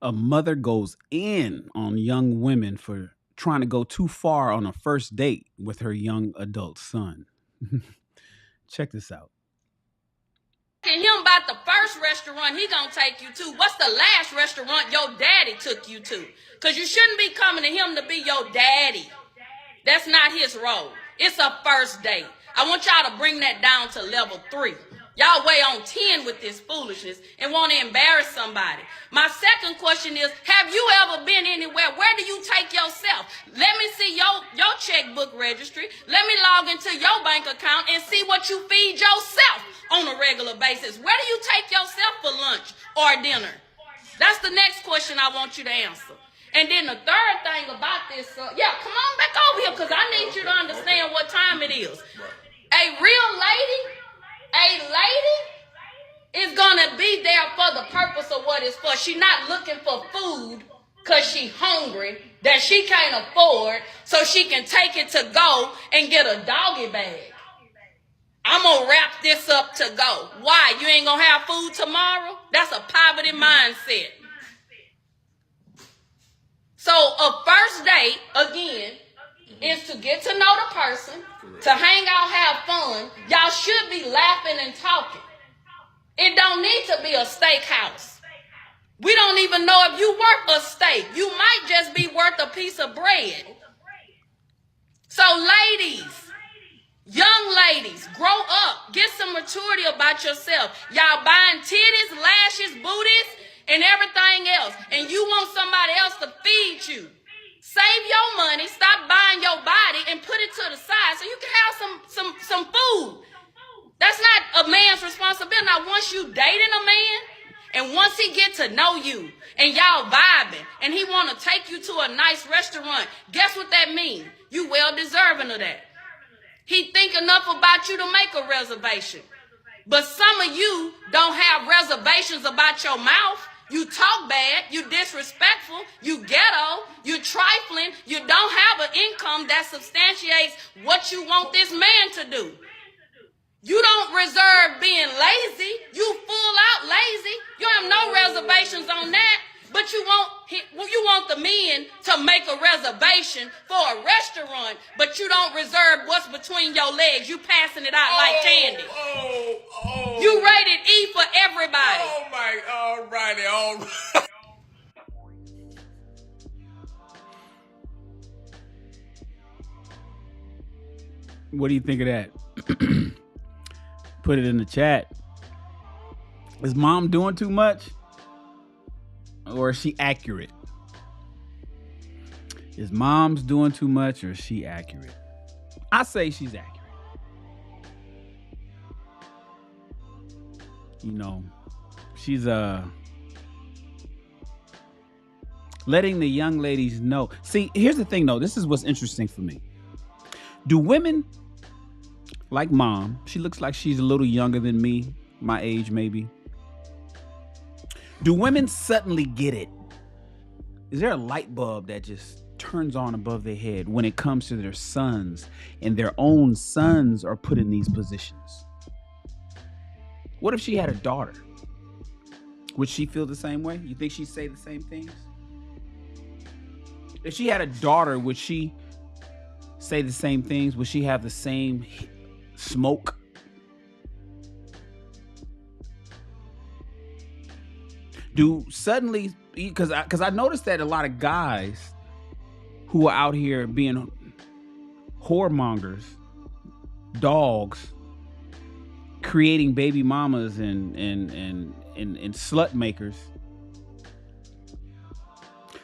A mother goes in on young women for trying to go too far on a first date with her young adult son. Check this out. Him about the first restaurant he gonna take you to. What's the last restaurant your daddy took you to? Because you shouldn't be coming to him to be your daddy. That's not his role. It's a first date. I want y'all to bring that down to level 3. Y'all way on 10 with this foolishness and want to embarrass somebody. My second question is, have you ever been anywhere? Where do you take yourself? Let me see your checkbook registry. Let me log into your bank account and see what you feed yourself on a regular basis. Where do you take yourself for lunch or dinner? That's the next question I want you to answer. And then the third thing about this, come on back over here because I need you to understand what time it is. A real lady is going to be there for the purpose of what it's for. She's not looking for food because she's hungry that she can't afford so she can take it to go and get a doggy bag. I'm going to wrap this up to go. Why? You ain't going to have food tomorrow? That's a poverty mindset. So a first date, again, is to get to know the person, to hang out, have fun. Y'all should be laughing and talking. It don't need to be a steakhouse. We don't even know if you worth a steak. You might just be worth a piece of bread. So ladies, young ladies, grow up. Get some maturity about yourself. Y'all buying titties, lashes, booties, and everything else. And you want somebody else to feed you. Save your money, stop buying your body, and put it to the side so you can have some food. That's not a man's responsibility. Now, once you dating a man, and once he get to know you, and y'all vibing, and he want to take you to a nice restaurant, guess what that means? You well deserving of that. He think enough about you to make a reservation. But some of you don't have reservations about your mouth. You talk bad, you disrespectful, you ghetto, you trifling, you don't have an income that substantiates what you want this man to do. You don't reserve being lazy. You full out lazy. You have no reservations on that. But you want the men to make a reservation for a restaurant, but you don't reserve what's between your legs. You passing it out like candy. You rated E for everybody. Oh my, all righty. What do you think of that? Put it in the chat. Is mom doing too much? Or is she accurate? Is mom's doing too much or is she accurate? I say she's accurate. You know, she's letting the young ladies know. See, here's the thing though. This is what's interesting for me. Do women like mom? She looks like she's a little younger than me, my age maybe. Do women suddenly get it? Is there a light bulb that just turns on above their head when it comes to their sons and their own sons are put in these positions? What if she had a daughter? Would she feel the same way? You think she'd say the same things? If she had a daughter, would she say the same things? Would she have the same smoke? Do suddenly, because I noticed that a lot of guys who are out here being whoremongers, dogs, creating baby mamas and slut makers,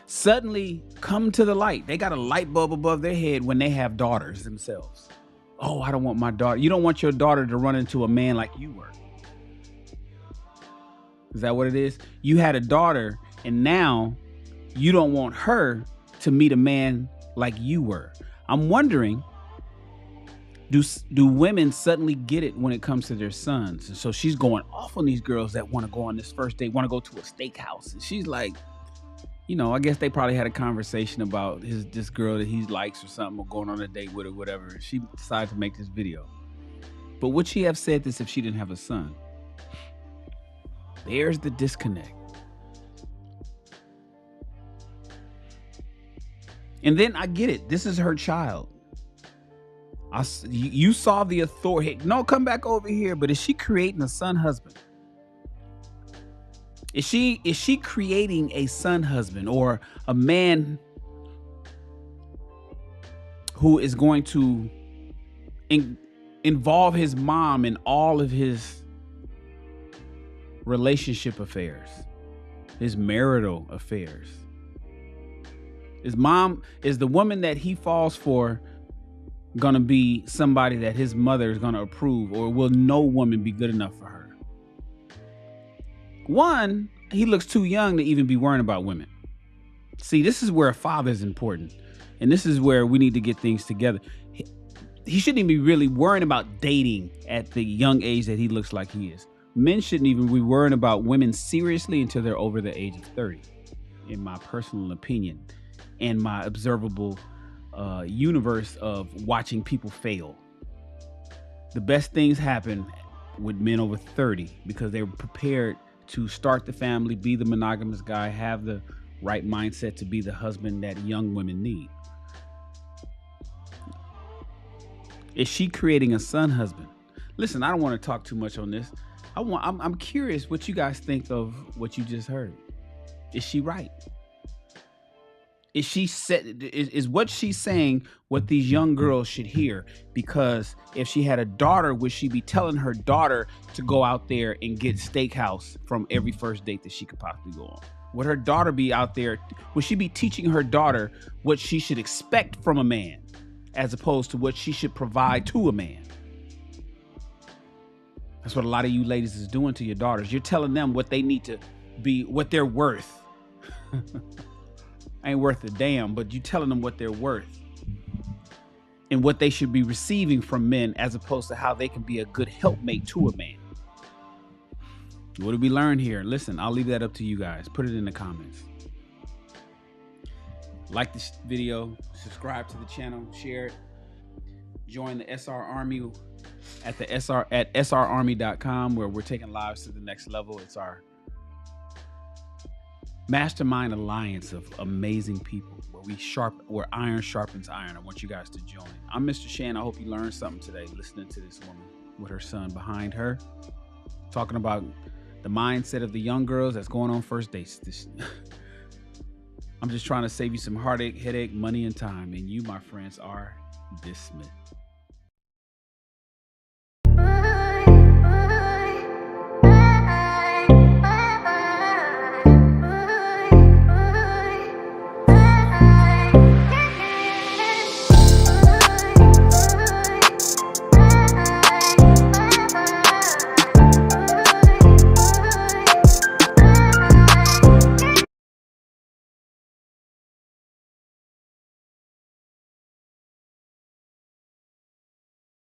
suddenly come to the light. They got a light bulb above their head when they have daughters themselves. Oh, I don't want my daughter. You don't want your daughter to run into a man like you were. Is that what it is? You had a daughter and now you don't want her to meet a man like you were. I'm wondering, do women suddenly get it when it comes to their sons? And so she's going off on these girls that want to go on this first date, want to go to a steakhouse. And she's like, you know, I guess they probably had a conversation about this girl that he likes or something, or going on a date with her, whatever. And she decided to make this video. But would she have said this if she didn't have a son? There's the disconnect. And then I get it. This is her child. You saw the authority. No, come back over here. But is she creating a son husband? Is she creating a son husband or a man who is going to involve his mom in all of his relationship affairs, his marital affairs? His mom, is the woman that he falls for gonna be somebody that his mother is gonna approve, or will no woman be good enough for her? One, he looks too young to even be worrying about women. See, this is where a father is important, and this is where we need to get things together. He shouldn't even be really worrying about dating at the young age that he looks like he is. Men shouldn't even be worrying about women seriously until they're over the age of 30, in my personal opinion, and my observable universe of watching people fail. The best things happen with men over 30 because they're prepared to start the family, be the monogamous guy, have the right mindset to be the husband that young women need. Is she creating a son husband? Listen, I don't want to talk too much on this. I'm curious what you guys think of what you just heard. Is she right? Is what she's saying what these young girls should hear? Because if she had a daughter, would she be telling her daughter to go out there and get steakhouse from every first date that she could possibly go on? Would her daughter be out there? Would she be teaching her daughter what she should expect from a man as opposed to what she should provide to a man? That's what a lot of you ladies is doing to your daughters. You're telling them what they need to be, what they're worth. Ain't worth a damn, but you telling them what they're worth and what they should be receiving from men as opposed to how they can be a good helpmate to a man. What did we learn here? Listen, I'll leave that up to you guys. Put it in the comments. Like this video, subscribe to the channel, share it. Join the SR Army at srarmy.com, where we're taking lives to the next level. It's our mastermind alliance of amazing people where iron sharpens iron. I want you guys to join. I'm Mr. Shannon. I hope you learned something today listening to this woman with her son behind her, talking about the mindset of the young girls that's going on first dates. I'm just trying to save you some heartache, headache, money, and time. And you, my friends, are dismissed.